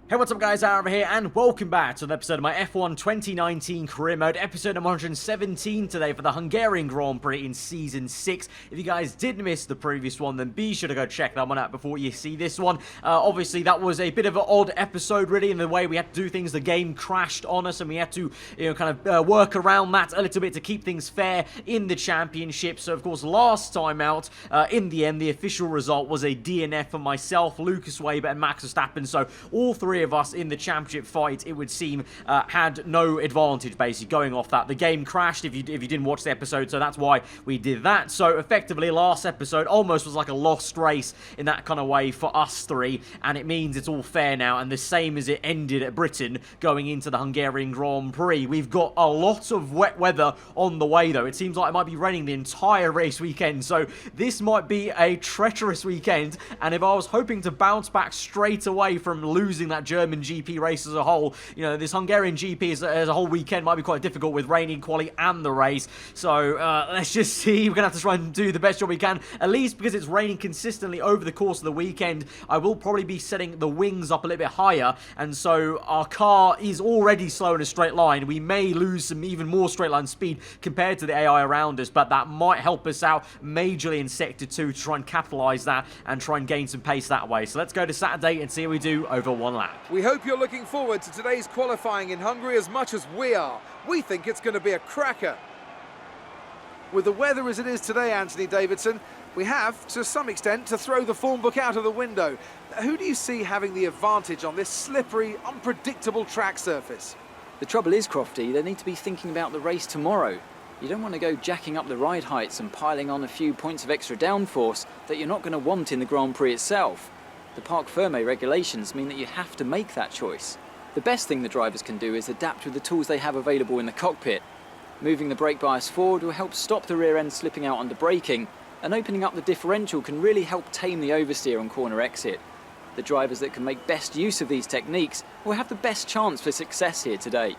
Hey, what's up guys, aarava here, and welcome back to an episode of my F1 2019 career mode, episode number 117 today for the Hungarian Grand Prix in Season 6. If you guys did miss the previous one, then be sure to go check that one out before you see this one. Obviously, that was a bit of an odd episode, really, in the way we had to do things. The game crashed on us, and we had to, kind of work around that a little bit to keep things fair in the championship. So, of course, last time out, in the end, the official result was a DNF for myself, Lucas Weber, and Max Verstappen. So, all three of us in the championship fight, it would seem, had no advantage basically going off that. The game crashed if you didn't watch the episode, so that's why we did that. So effectively, last episode almost was like a lost race in that kind of way for us three, and it means it's all fair now, and the same as it ended at Britain going into the Hungarian Grand Prix. We've got a lot of wet weather on the way though. It seems like it might be raining the entire race weekend, so this might be a treacherous weekend. And if I was hoping to bounce back straight away from losing that German GP race as a whole, this Hungarian GP as a whole weekend might be quite difficult with rain quali and the race. So let's just see. We're gonna have to try and do the best job we can, at least because it's raining consistently over the course of the weekend. I will probably be setting the wings up a little bit higher, and so our car is already slow in a straight line. We may lose some even more straight line speed compared to the AI around us, but that might help us out majorly in Sector 2 to try and capitalize that and try and gain some pace that way. So let's go to Saturday and see how we do over one lap. We hope you're looking forward to today's qualifying in Hungary as much as we are. We think it's going to be a cracker. With the weather as it is today, Anthony Davidson, we have, to some extent, to throw the form book out of the window. Who do you see having the advantage on this slippery, unpredictable track surface? The trouble is, Crofty, they need to be thinking about the race tomorrow. You don't want to go jacking up the ride heights and piling on a few points of extra downforce that you're not going to want in the Grand Prix itself. The Parc Fermé regulations mean that you have to make that choice. The best thing the drivers can do is adapt with the tools they have available in the cockpit. Moving the brake bias forward will help stop the rear end slipping out under braking, and opening up the differential can really help tame the oversteer on corner exit. The drivers that can make best use of these techniques will have the best chance for success here today.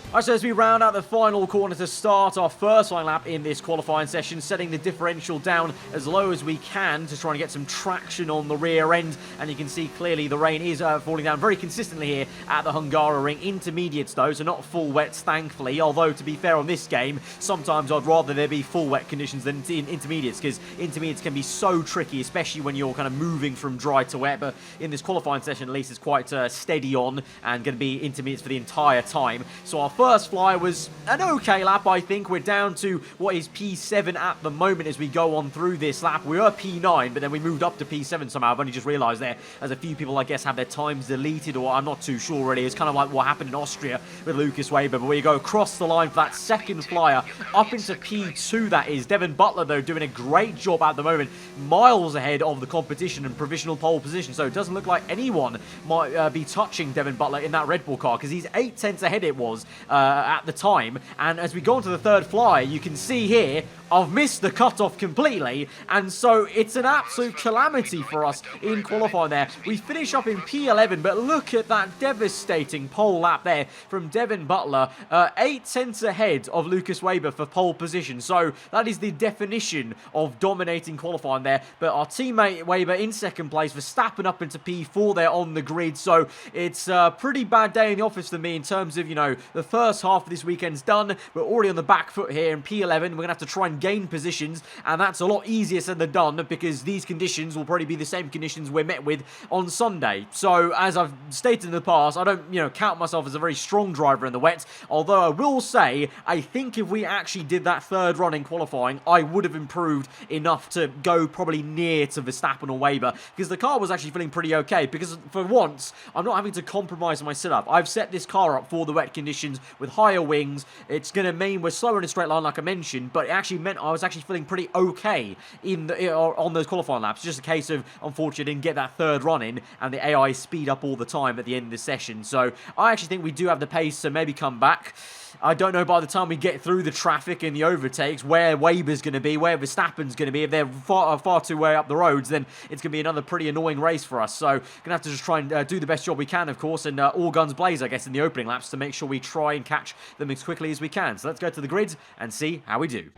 Alright, so as we round out the final corner to start our first line lap in this qualifying session, setting the differential down as low as we can to try and get some traction on the rear end. And you can see clearly the rain is falling down very consistently here at the Hungaroring. Intermediates though, so not full wets thankfully, although to be fair on this game, sometimes I'd rather there be full wet conditions than in intermediates, because intermediates can be so tricky, especially when you're kind of moving from dry to wet. But in this qualifying session at least it's quite steady on and going to be intermediates for the entire time. So our first fly was an okay lap, I think. We're down to what is P7 at the moment as we go on through this lap. We were P9, but then we moved up to P7 somehow. I've only just realised there, as a few people, I guess, have their times deleted, or I'm not too sure really. It's kind of like what happened in Austria with Lucas Weber, but we go across the line for that second flyer, up into P2 that is. Devin Butler, though, doing a great job at the moment, miles ahead of the competition and provisional pole position, so it doesn't look like anyone might be touching Devin Butler in that Red Bull car, because he's 8 tenths ahead it was at the time. And as we go on to the third flyer, you can see here I've missed the cutoff completely, and so it's an absolute calamity for us in qualifying there. We finish up in P11, but look at that devastating pole lap there from Devin Butler, 8 tenths ahead of Lucas Weber for pole position. So that is the definition of dominating qualifying there. But our teammate Weber in second place, Verstappen up into P4 there on the grid. So it's a pretty bad day in the office for me in terms of, the first half of this weekend's done. We're already on the back foot here in P11. We're going to have to try and gain positions, and that's a lot easier said than done, because these conditions will probably be the same conditions we're met with on Sunday. So as I've stated in the past, I don't count myself as a very strong driver in the wet, although I will say I think if we actually did that third run in qualifying, I would have improved enough to go probably near to Verstappen or Weber, because the car was actually feeling pretty okay, because for once I'm not having to compromise my setup. I've set this car up for the wet conditions with higher wings. It's going to mean we're slower in a straight line like I mentioned, but it actually meant I was actually feeling pretty okay on those qualifying laps. Just a case of, unfortunately, didn't get that third run in, and the AI speed up all the time at the end of the session. So I actually think we do have the pace to maybe come back. I don't know by the time we get through the traffic and the overtakes where Weber's going to be, where Verstappen's going to be. If they're far too way up the roads, then it's going to be another pretty annoying race for us. So going to have to just try and do the best job we can, of course, and all guns blaze, I guess, in the opening laps to make sure we try and catch them as quickly as we can. So let's go to the grid and see how we do.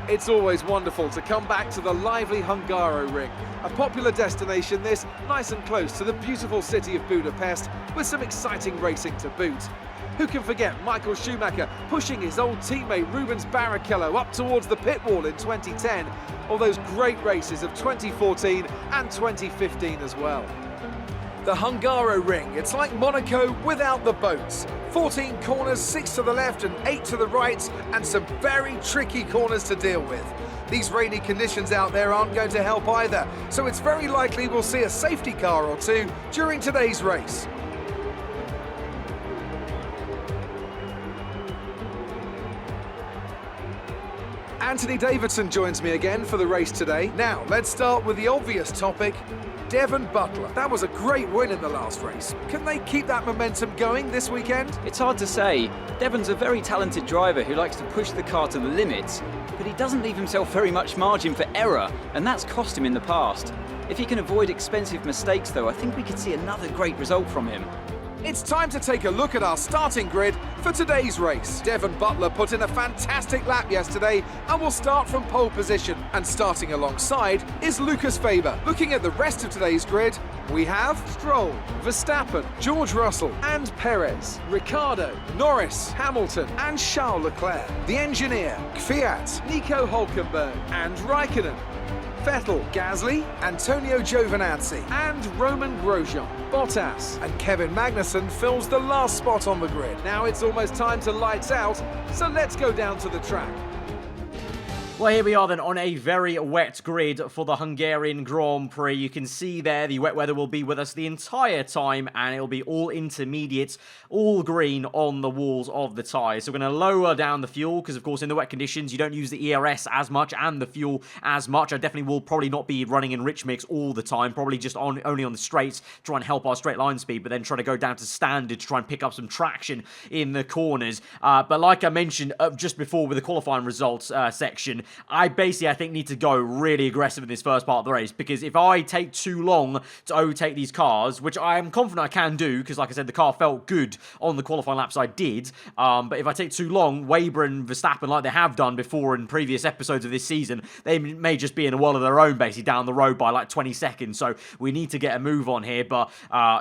It's always wonderful to come back to the lively Hungaroring. A popular destination this, nice and close to the beautiful city of Budapest, with some exciting racing to boot. Who can forget Michael Schumacher pushing his old teammate Rubens Barrichello up towards the pit wall in 2010, or those great races of 2014 and 2015 as well. The Hungaroring, it's like Monaco without the boats. 14 corners, 6 to the left and 8 to the right, and some very tricky corners to deal with. These rainy conditions out there aren't going to help either, so it's very likely we'll see a safety car or two during today's race. Anthony Davidson joins me again for the race today. Now, let's start with the obvious topic, Devon Butler. That was a great win in the last race. Can they keep that momentum going this weekend? It's hard to say. Devon's a very talented driver who likes to push the car to the limits, but he doesn't leave himself very much margin for error, and that's cost him in the past. If he can avoid expensive mistakes though, I think we could see another great result from him. It's time to take a look at our starting grid for today's race. Devon Butler put in a fantastic lap yesterday and will start from pole position. And starting alongside is Lucas Faber. Looking at the rest of today's grid, we have Stroll, Verstappen, George Russell and Perez, Ricciardo, Norris, Hamilton and Charles Leclerc. The engineer, Kvyat, Nico Hülkenberg and Raikkonen. Vettel, Gasly, Antonio Giovinazzi and Roman Grosjean. Bottas and Kevin Magnussen fills the last spot on the grid. Now it's almost time to lights out, so let's go down to the track. Well, here we are then on a very wet grid for the Hungarian Grand Prix. You can see there the wet weather will be with us the entire time, and it'll be all intermediates, all green on the walls of the tyres. So we're going to lower down the fuel because, of course, in the wet conditions, you don't use the ERS as much and the fuel as much. I definitely will probably not be running in rich mix all the time, probably just only on the straights to try and help our straight line speed, but then try to go down to standard to try and pick up some traction in the corners. But like I mentioned just before with the qualifying results section, I think need to go really aggressive in this first part of the race, because if I take too long to overtake these cars, which I am confident I can do, because like I said, the car felt good on the qualifying laps I did, but if I take too long, Weber and Verstappen, like they have done before in previous episodes of this season, they may just be in a world of their own, basically, down the road by like 20 seconds, so we need to get a move on here, but,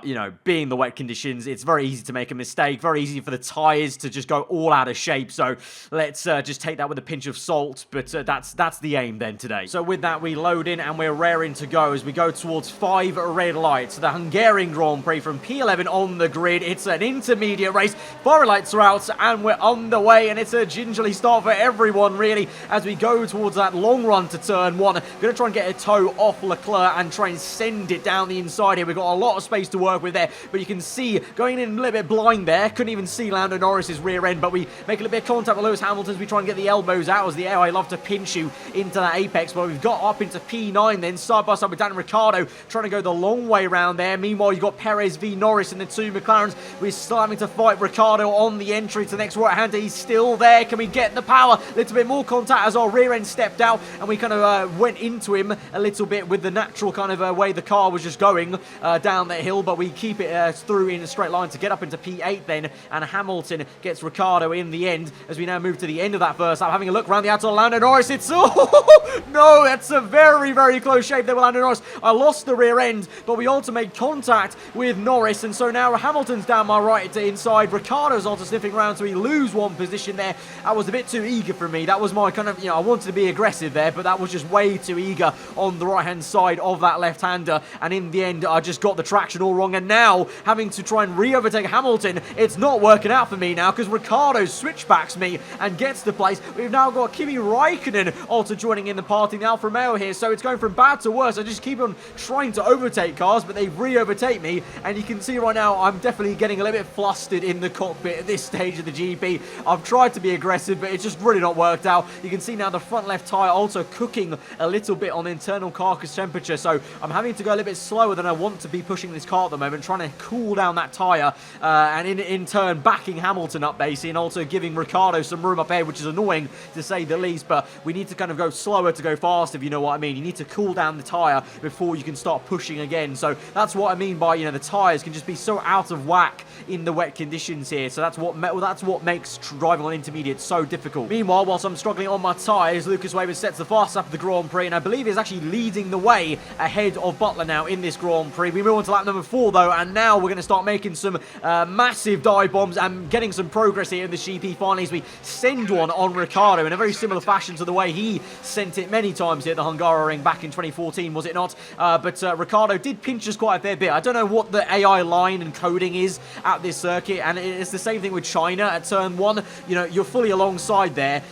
you know, being the wet conditions, it's very easy to make a mistake, very easy for the tyres to just go all out of shape, so let's just take that with a pinch of salt, but that's the aim then today. So with that, we load in and we're raring to go as we go towards 5 red lights. The Hungarian Grand Prix from P11 on the grid. It's an intermediate race. 4 lights are out and we're underway, and it's a gingerly start for everyone really as we go towards that long run to turn 1. Going to try and get a toe off Leclerc and try and send it down the inside here. We've got a lot of space to work with there, but you can see going in a little bit blind there. Couldn't even see Lando Norris's rear end, but we make a little bit of contact with Lewis Hamilton as we try and get the elbows out, as the air I love to pinch you into that apex. But we've got up into P9 then, side by side with Daniel Ricciardo trying to go the long way around there. Meanwhile, you've got Perez v Norris in the 2 McLarens. We're still having to fight Ricciardo on the entry to the next right-hander. He's still there. Can we get the power? A little bit more contact as our rear end stepped out, and we kind of went into him a little bit with the natural kind of way the car was just going down that hill, but we keep it through in a straight line to get up into P8 then, and Hamilton gets Ricciardo in the end as we now move to the end of that first lap. Having a look around the outside, Lando Norris, it's no, that's a very, very close shape there with Lando Norris. I lost the rear end, but we also made contact with Norris, and so now Hamilton's down my right to inside. Ricciardo's also sniffing around, so we lose 1 position there. That was a bit too eager for me. That was my kind of, you know, I wanted to be aggressive there, but that was just way too eager on the right-hand side of that left-hander, and in the end, I just got the traction all wrong, and now having to try and re-overtake Hamilton, it's not working out for me now, because Ricciardo switchbacks me and gets the place. We've now got Kimi Raikkonen also joining in the party, the Alfa Romeo here, so it's going from bad to worse. I just keep on trying to overtake cars, but they re-overtake me, and you can see right now I'm definitely getting a little bit flustered in the cockpit at this stage of the GP. I've tried to be aggressive, but it's just really not worked out. You can see now the front left tyre also cooking a little bit on internal carcass temperature, so I'm having to go a little bit slower than I want to be pushing this car at the moment, trying to cool down that tyre, and in turn backing Hamilton up basically, and also giving Ricciardo some room up ahead, which is annoying to say the least, but we need to kind of go slower to go fast, if you know what I mean. You need to cool down the tyre before you can start pushing again. So that's what I mean by, the tyres can just be so out of whack in the wet conditions here. So that's what makes driving on intermediate so difficult. Meanwhile, whilst I'm struggling on my tyres, Lucas Weber sets the fast lap of the Grand Prix, and I believe is actually leading the way ahead of Butler now in this Grand Prix. We move on to lap number 4 though, and now we're going to start making some massive dive bombs and getting some progress here in the GP finally as we send one on Ricciardo in a very similar fashion to the way he sent it many times here at the Hungarian back in 2014, was it not? But Ricciardo did pinch us quite a fair bit. I don't know what the AI line and coding is at this circuit, and it's the same thing with China at turn 1. You're fully alongside there,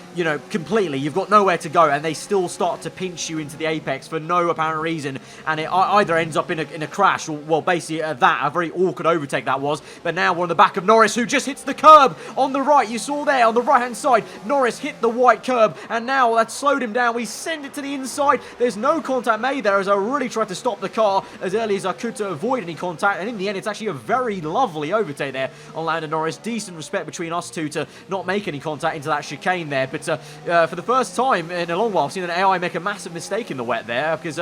completely. You've got nowhere to go, and they still start to pinch you into the apex for no apparent reason, and it either ends up in a crash, or, well, basically a very awkward overtake that was. But now we're on the back of Norris, who just hits the curb on the right. You saw there on the right-hand side, Norris hit the white curb, and now that's slowed him down. We send it to the inside. There's no contact made there, as I really tried to stop the car as early as I could to avoid any contact, and in the end, it's actually a very lovely overtake there on Lando Norris. Decent respect between us two to not make any contact into that chicane there. But for the first time in a long while, I've seen an AI make a massive mistake in the wet there, because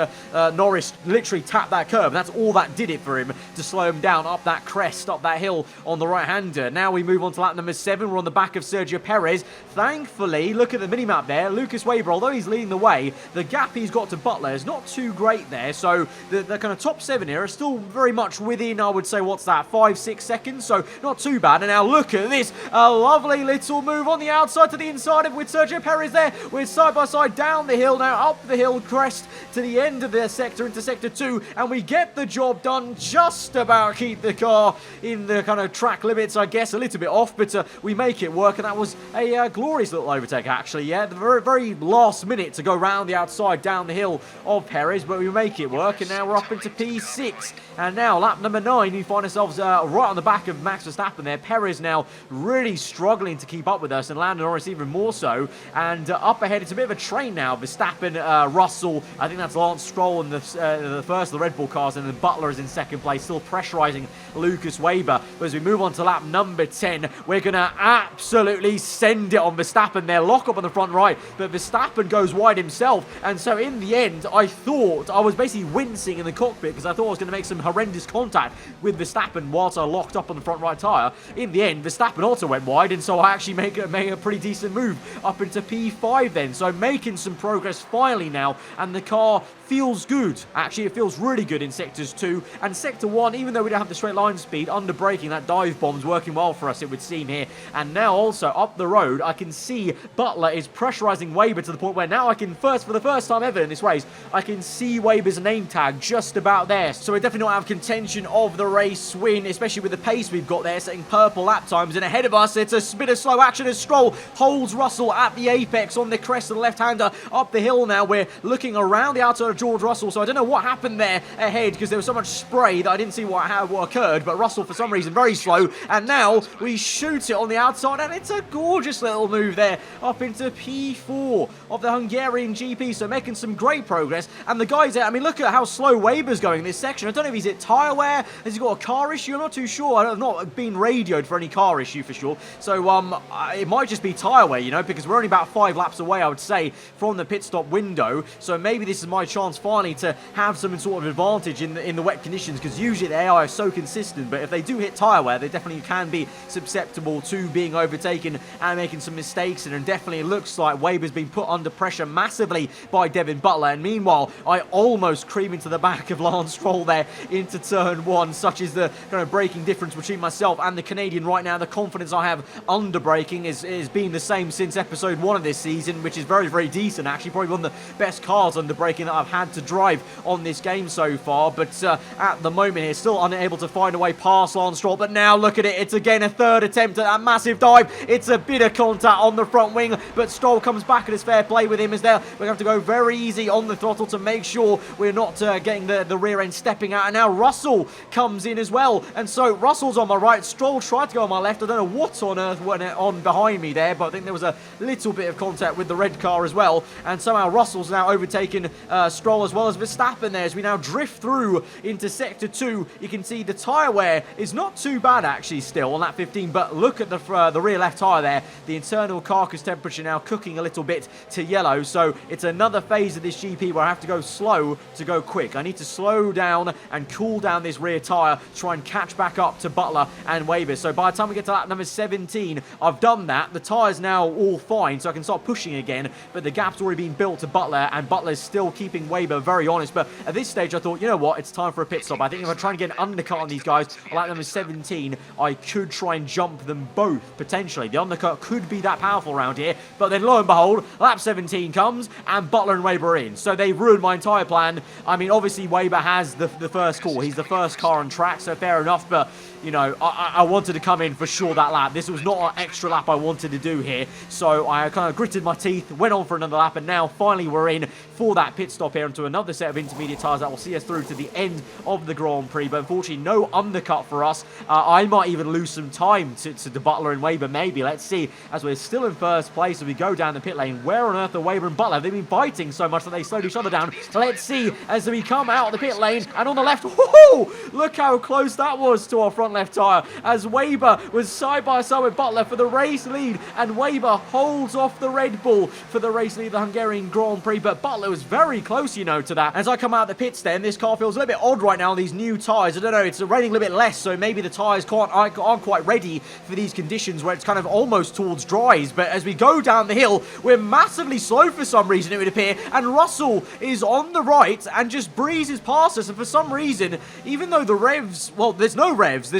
Norris literally tapped that curb, and that's all that did it for him to slow him down up that crest, up that hill on the right-hander. Now we move on to lap number 7. We're on the back of Sergio Perez. Thankfully, look at the minimap there. Lucas Weber, although he's leading the way, the gap he's got to Butler is not too great there. So the kind of top 7 here are still very much within, I would say, what's that, 5-6 seconds? So not too bad. And now look at this, a lovely little move on the outside to the inside of with Sergio Perez there. We're side by side down the hill now, up the hill crest to the end of the sector into sector 2, and we get the job done. Just about keep the car in the kind of track limits, I guess, a little bit off, but we make it work, and that was a glorious little overtake actually. Yeah, the very, very last minute to go round the outside down the hill of Perez, but we make it work, and now we're up into P6. And now lap number 9, we find ourselves right on the back of Max Verstappen there. Perez now really struggling to keep up with us, and Lando Norris even more so. And up ahead, it's a bit of a train now. Verstappen, Russell, I think that's Lance Stroll in the first of the Red Bull cars, and then Butler is in second place, still pressurising Lucas Weber. But as we move on to lap number 10, we're going to absolutely send it on Verstappen there. Lock up on the front right, but Verstappen goes wide himself. And so in the end, I thought I was basically wincing in the cockpit because I thought I was going to make some horrendous contact with Verstappen whilst I locked up on the front right tyre. In the end, Verstappen also went wide, and so I actually made a pretty decent move up into P5 then. So making some progress finally now, and the car feels good. Actually, it feels really good in sectors 2 and sector 1, even though we don't have the straight line speed. Under braking, that dive bomb's working well for us, it would seem here. And now also up the road, I can see Butler is pressurising Weber to the point where now I can for the first time ever in this race, I can see Weber's name tag just about there. So we're definitely not out of contention of the race win, especially with the pace we've got there, setting purple lap times. And ahead of us, it's a bit of slow action as Stroll holds Russell at the apex on the crest of the left-hander. Up the hill now, we're looking around the outside of George Russell, so I don't know what happened there ahead because there was so much spray that I didn't see what occurred, but Russell for some reason very slow, and now we shoot it on the outside, and it's a gorgeous little move there up into P4 of the Hungarian GP, so making some great progress. And the guys there, I mean, look at how slow Weber's going in this section. I don't know if he's hit tyre wear, has he got a car issue, I'm not too sure. I've not been radioed for any car issue for sure, so it might just be tyre wear, because we're only about 5 laps away, I would say, from the pit stop window, so maybe this is my chance finally to have some sort of advantage in the wet conditions, because usually the AI is so consistent, but if they do hit tyre wear, they definitely can be susceptible to being overtaken and making some mistakes, and it definitely looks like Weber's been put under pressure massively by Devin Butler. And meanwhile, I almost cream into the back of Lance Stroll there into turn 1. Such is the kind of braking difference between myself and the Canadian right now. The confidence I have under braking is been the same since episode 1 of this season, which is very, very decent actually. Probably one of the best cars under braking that I've had to drive on this game so far. But at the moment here, still unable to find a way past Lance Stroll. But now look at it, it's again a third attempt at that massive dive. It's a bit of contact on the front wing, but Stroll comes back and it's fair play with him as there. We're going to have to go very easy on the throttle to make sure we're not getting the rear end stepping out. And now Russell comes in as well. And so Russell's on my right. Stroll tried to go on my left. I don't know what on earth went on behind me there, but I think there was a little bit of contact with the red car as well, and somehow Russell's now overtaken Stroll as well as Verstappen there as we now drift through into Sector 2. You can see the tyre wear is not too bad actually still on that 15, but look at the rear left tyre there. The internal carcass temperature now cooking a little bit to yellow, so it's another phase of this GP where I have to go slow to go quick. I need to slow down and cool down this rear tyre, try and catch back up to Butler and Weber. So by the time we get to lap number 17, I've done that. The tyre's now all fine, so I can start pushing again, but the gap's already been built to Butler, and Butler's still keeping Weber very honest. But at this stage, I thought, you know what, it's time for a pit stop. I think if I try and get an undercut on these guys, lap number 17, I could try and jump them both, potentially. The undercut could be that powerful around here, but then lo and behold, lap 17 comes, and Butler and Weber are in. So they ruined my entire plan. I mean, obviously, Weber has the first call. He's the first car on track, so fair enough, but you know, I wanted to come in for sure that lap. This was not an extra lap I wanted to do here, so I kind of gritted my teeth, went on for another lap, and now finally we're in for that pit stop here into another set of intermediate tyres that will see us through to the end of the Grand Prix, but unfortunately no undercut for us. I might even lose some time to Butler and Weber, maybe. Let's see, as we're still in first place as we go down the pit lane. Where on earth are Weber and Butler? They've been fighting so much that they slowed each other down. Let's see as we come out of the pit lane, and on the left, whoo, look how close that was to our front left tyre, as Weber was side by side with Butler for the race lead, and Weber holds off the Red Bull for the race lead of the Hungarian Grand Prix, but Butler was very close, you know, to that. As I come out of the pits then, this car feels a little bit odd right now on these new tyres. I don't know, it's raining a little bit less, so maybe the tyres aren't quite ready for these conditions where it's kind of almost towards dries, but as we go down the hill, we're massively slow for some reason, it would appear, and Russell is on the right and just breezes past us, and for some reason, even though the revs, well, there's no revs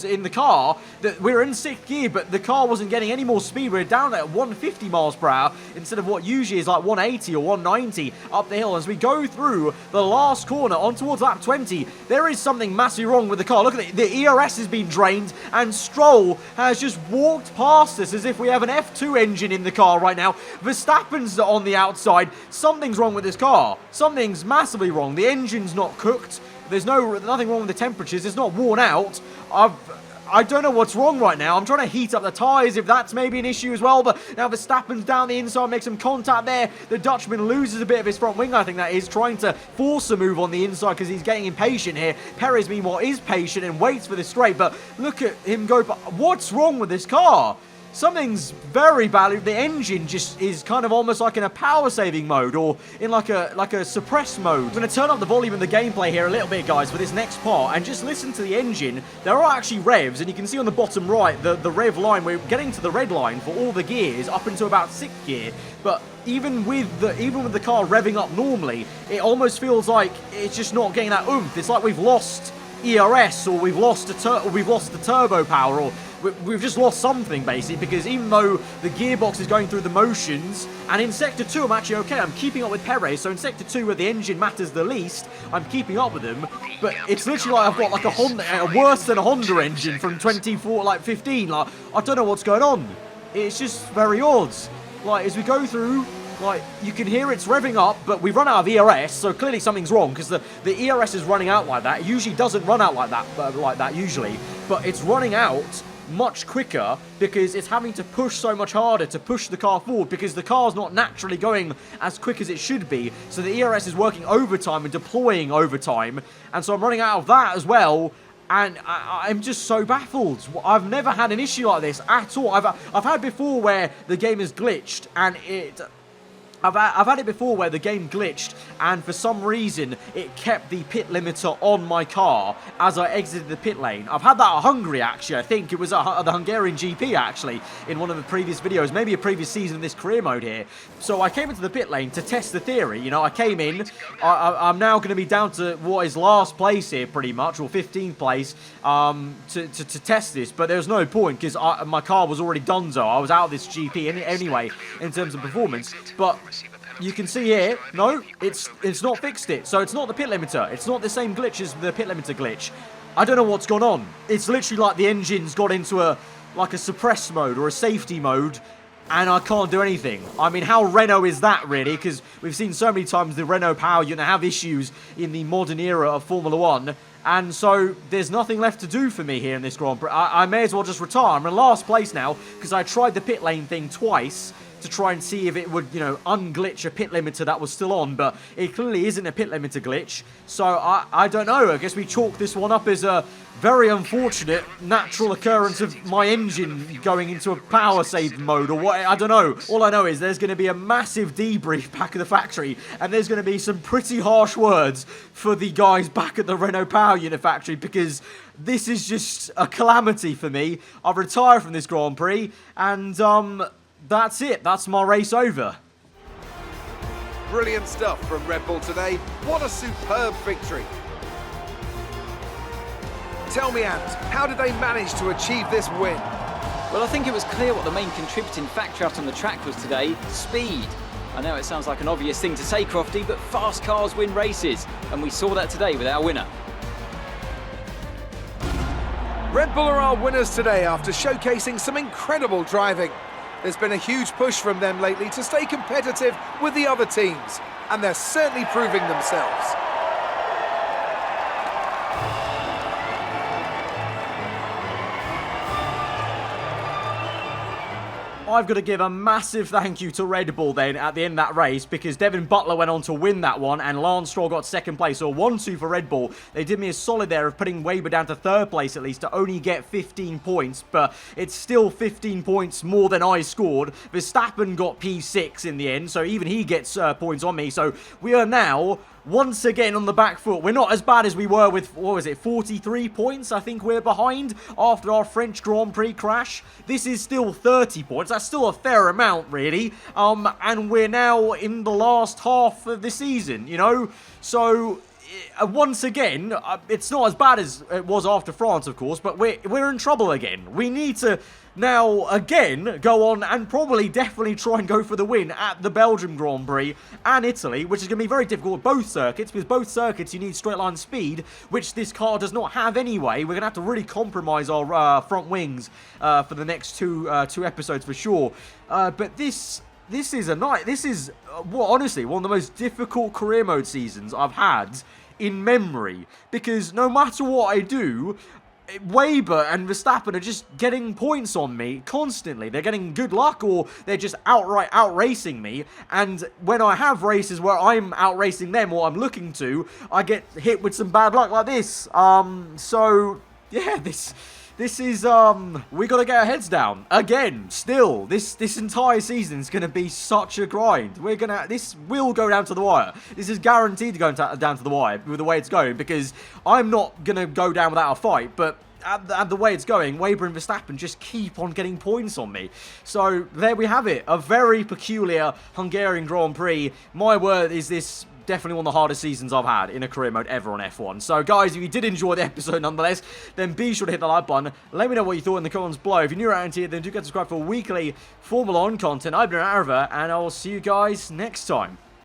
in the car, that we're in 6th gear, but the car wasn't getting any more speed. We're down at 150 miles per hour instead of what usually is like 180 or 190 up the hill. As we go through the last corner on towards lap 20, there is something massively wrong with the car. Look at it, the ERS has been drained, and Stroll has just walked past us as if we have an F2 engine in the car right now. Verstappen's on the outside. Something's wrong with this car. Something's massively wrong. The engine's not cooked. There's nothing wrong with the temperatures. It's not worn out. I don't know what's wrong right now. I'm trying to heat up the tyres if that's maybe an issue as well. But now Verstappen's down the inside, makes some contact there. The Dutchman loses a bit of his front wing, I think that is, trying to force a move on the inside because he's getting impatient here. Perez, meanwhile, is patient and waits for the straight. But look at him go. What's wrong with this car? Something's very bad. The engine just is kind of almost like in a power saving mode or in like a suppressed mode. I'm going to turn up the volume of the gameplay here a little bit, guys, for this next part and just listen to the engine. There are actually revs, and you can see on the bottom right the rev line. We're getting to the red line for all the gears up into about 6th gear, but even with the car revving up normally, it almost feels like it's just not getting that oomph. It's like we've lost ERS, or we've lost the turbo power, or we've just lost something, basically, because even though the gearbox is going through the motions, and in Sector 2 I'm actually okay, I'm keeping up with Perez, so in Sector 2 where the engine matters the least, I'm keeping up with him, but it's literally like I've got like a Honda, worse than a Honda engine from 15, like, I don't know what's going on. It's just very odd. Like, as we go through, like, you can hear it's revving up, but we've run out of ERS, so clearly something's wrong, because the ERS is running out like that. It usually doesn't run out like that usually, but it's running out much quicker because it's having to push so much harder to push the car forward because the car's not naturally going as quick as it should be. So the ERS is working overtime and deploying overtime, and so I'm running out of that as well. And I'm just so baffled. I've never had an issue like this at all. I've had before where the game is glitched and I've had it before where the game glitched and for some reason it kept the pit limiter on my car as I exited the pit lane. I've had that at Hungary, actually. I think it was at the Hungarian GP, actually, in one of the previous videos, maybe a previous season of this career mode here. So I came into the pit lane to test the theory. You know, I came in. I'm now going to be down to what is last place here, pretty much, or 15th place, to test this. But there's no point because my car was already donezo. I was out of this GP anyway in terms of performance. But you can see here, no, it's not fixed it. So it's not the pit limiter. It's not the same glitch as the pit limiter glitch. I don't know what's gone on. It's literally like the engine's got into a suppress mode or a safety mode, and I can't do anything. I mean, how Renault is that, really? Because we've seen so many times the Renault power unit have issues in the modern era of Formula 1, and so there's nothing left to do for me here in this Grand Prix. I may as well just retire. I'm in last place now because I tried the pit lane thing twice to try and see if it would, you know, unglitch a pit limiter that was still on, but it clearly isn't a pit limiter glitch. So I don't know. I guess we chalk this one up as a very unfortunate natural occurrence of my engine going into a power save mode or what. I don't know. All I know is there's going to be a massive debrief back at the factory, and there's going to be some pretty harsh words for the guys back at the Renault Power Unit factory, because this is just a calamity for me. I've retired from this Grand Prix, and that's it. That's my race over. Brilliant stuff from Red Bull today. What a superb victory. Tell me, Ant, how did they manage to achieve this win? Well, I think it was clear what the main contributing factor out on the track was today: speed. I know it sounds like an obvious thing to say, Crofty, but fast cars win races, and we saw that today with our winner. Red Bull are our winners today after showcasing some incredible driving. There's been a huge push from them lately to stay competitive with the other teams, and they're certainly proving themselves. I've got to give a massive thank you to Red Bull then at the end of that race, because Devin Butler went on to win that one and Lance Stroll got second place. So 1-2 for Red Bull. They did me a solid there of putting Weber down to third place at least to only get 15 points, but it's still 15 points more than I scored. Verstappen got P6 in the end, so even he gets points on me. So we are now once again on the back foot. We're not as bad as we were with, what was it, 43 points? I think we're behind after our French Grand Prix crash. This is still 30 points. That's still a fair amount, really. And we're now in the last half of the season, you know? So once again, it's not as bad as it was after France, of course, but we're in trouble again. We need to now, again, go on and probably definitely try and go for the win at the Belgium Grand Prix and Italy, which is going to be very difficult with both circuits, because both circuits you need straight line speed, which this car does not have anyway. We're going to have to really compromise our front wings for the next two episodes for sure. But this is honestly one of the most difficult career mode seasons I've had in memory, because no matter what I do, Weber and Verstappen are just getting points on me constantly. They're getting good luck, or they're just outright out-racing me. And when I have races where I'm out-racing them, or I'm looking to, I get hit with some bad luck like this. So, yeah, this is, we got to get our heads down. Again, still, this entire season is going to be such a grind. This will go down to the wire. This is guaranteed to go down to the wire with the way it's going, because I'm not going to go down without a fight, but at the way it's going, Weber and Verstappen just keep on getting points on me. So, there we have it. A very peculiar Hungarian Grand Prix. My word, is this definitely one of the hardest seasons I've had in a career mode ever on F1. So guys, if you did enjoy the episode nonetheless, then be sure to hit the like button. Let me know what you thought in the comments below. If you're new around here, then do get subscribed for weekly Formula 1 content. I've been aarava, and I will see you guys next time.